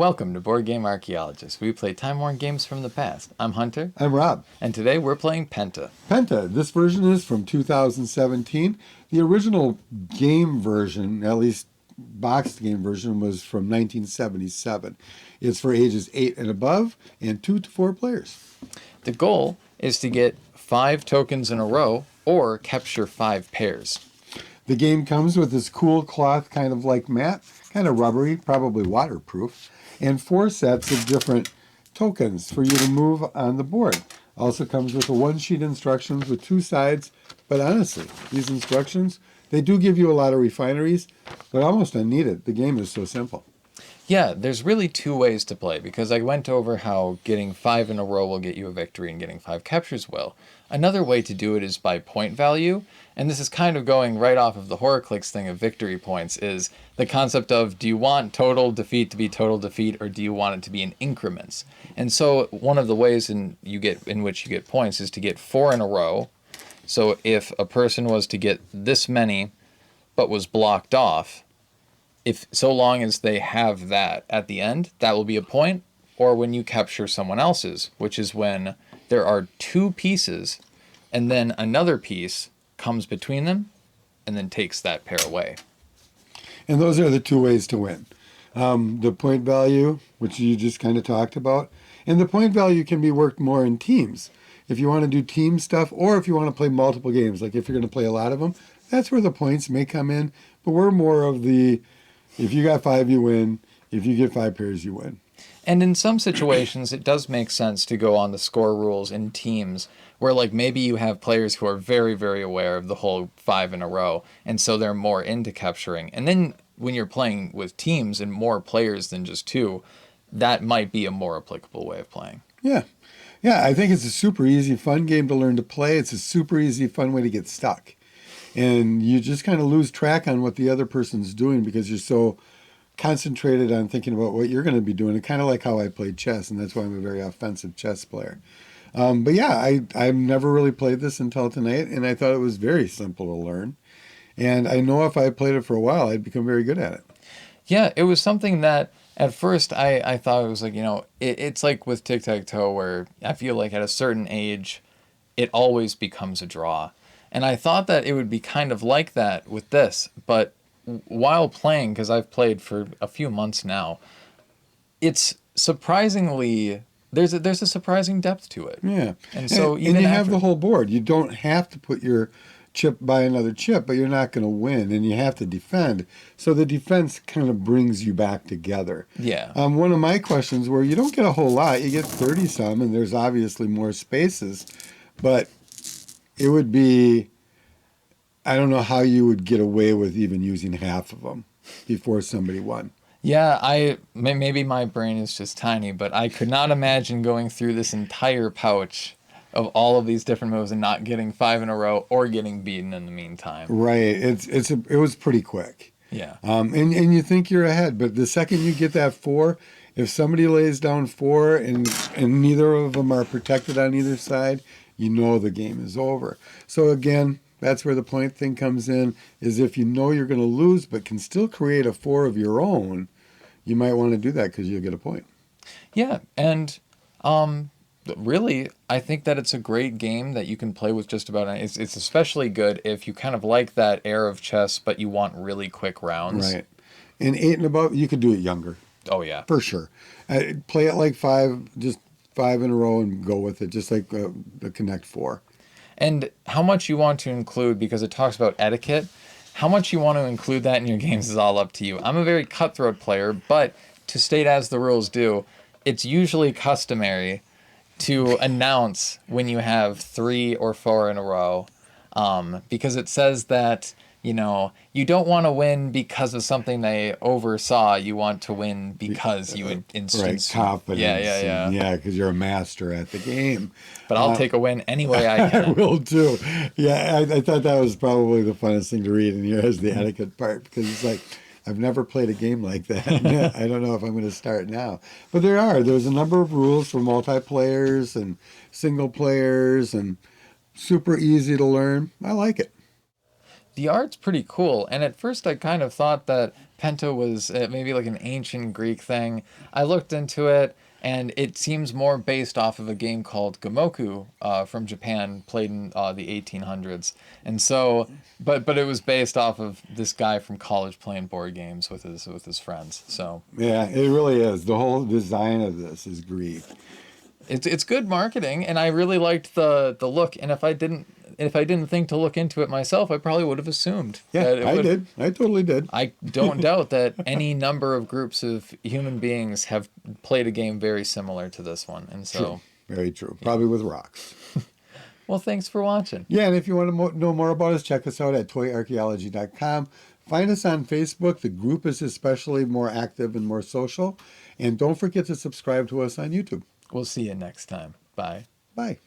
Welcome to Board Game Archaeologists. We play time-worn games from the past. I'm Hunter. I'm Rob. And today we're playing Pente. Pente. This version is from 2017. The original game version, at least boxed game version, was from 1977. It's for ages 8 and above and 2 to 4 players. The goal is to get 5 tokens in a row or capture 5 pairs. The game comes with this cool cloth kind of like mat, kind of rubbery, probably waterproof, and 4 sets of different tokens for you to move on the board. Also comes with a one-sheet instructions with 2 sides, but honestly, these instructions, they do give you a lot of refineries, but almost unneeded. The game is so simple. Yeah, there's really 2 ways to play, because I went over how getting 5 in a row will get you a victory and getting 5 captures will. Another way to do it is by point value, and this is kind of going right off of the HorrorClix thing of victory points, is the concept of, do you want total defeat to be total defeat, or do you want it to be in increments? And so one of the ways in which you get points is to get 4 in a row. So if a person was to get this many, but was blocked off, if so long as they have that at the end, that will be a point. Or when you capture someone else's, which is when there are 2 pieces and then another piece comes between them and then takes that pair away. And those are the 2 ways to win. The point value, which you just kind of talked about, and the point value can be worked more in teams. If you want to do team stuff, or if you want to play multiple games, like if you're going to play a lot of them, that's where the points may come in. But we're more of the, if you got 5, you win. If you get 5 pairs, you win. And in some situations, it does make sense to go on the score rules in teams where, like, maybe you have players who are very, very aware of the whole 5 in a row, and so they're more into capturing. And then when you're playing with teams and more players than just 2, that might be a more applicable way of playing. Yeah. Yeah, I think it's a super easy, fun game to learn to play. It's a super easy, fun way to get stuck. And you just kind of lose track on what the other person's doing because you're so concentrated on thinking about what you're going to be doing. And kind of like how I played chess, and that's why I'm a very offensive chess player. But yeah, I've never really played this until tonight, and I thought it was very simple to learn. And I know if I played it for a while, I'd become very good at it. Yeah, it was something that at first I thought it was like, it's like with tic-tac-toe where I feel like at a certain age, it always becomes a draw. And I thought that it would be kind of like that with this, but while playing, because I've played for a few months now, it's surprisingly, there's a surprising depth to it. Yeah. And so and you have the whole board. You don't have to put your chip by another chip, but you're not going to win, and you have to defend. So the defense kind of brings you back together. Yeah. One of my questions were, you don't get a whole lot. You get 30-some, and there's obviously more spaces, but it would be, I don't know how you would get away with even using half of them before somebody won. Yeah, maybe my brain is just tiny, but I could not imagine going through this entire pouch of all of these different moves and not getting 5 in a row or getting beaten in the meantime. Right. It was pretty quick. Yeah. And you think you're ahead, but the second you get that 4, if somebody lays down 4 and neither of them are protected on either side, you know the game is over. So again, that's where the point thing comes in, is if you know you're going to lose but can still create a 4 of your own, you might want to do that because you'll get a point. Yeah, and really, I think that it's a great game that you can play with just about any. It's especially good if you kind of like that air of chess, but you want really quick rounds. Right. And 8 and above, you could do it younger. Oh, yeah. For sure. Play it like 5, just 5 in a row and go with it, just like the Connect 4. And how much you want to include, because it talks about etiquette, how much you want to include that in your games is all up to you. I'm a very cutthroat player, but to state as the rules do, it's usually customary to announce when you have 3 or 4 in a row, because it says that, you don't want to win because of something they oversaw. You want to win because you would right, confidence. Yeah, because you're a master at the game. But I'll take a win any way I can. I will too. Yeah, I thought that was probably the funnest thing to read in here is the etiquette part, because it's like, I've never played a game like that. I don't know if I'm going to start now. But there's a number of rules for multiplayers and single players, and super easy to learn. I like it. The art's pretty cool, and at first I kind of thought that Penta was maybe like an ancient Greek thing. I looked into it, and it seems more based off of a game called go-moku from Japan, played in the 1800s. And so, but it was based off of this guy from college playing board games with his friends. So Yeah, it really is. The whole design of this is Greek. it's good marketing, and I really liked the look. And if I didn't think to look into it myself, I probably would have assumed Yeah, that it I would. did. I totally did. I don't doubt that any number of groups of human beings have played a game very similar to this one. And so, True. Very true. Probably with rocks. well, thanks for watching. Yeah, and if you want to know more about us, check us out at toyarchaeology.com. Find us on Facebook. The group is especially more active and more social. And don't forget to subscribe to us on YouTube. We'll see you next time. Bye. Bye.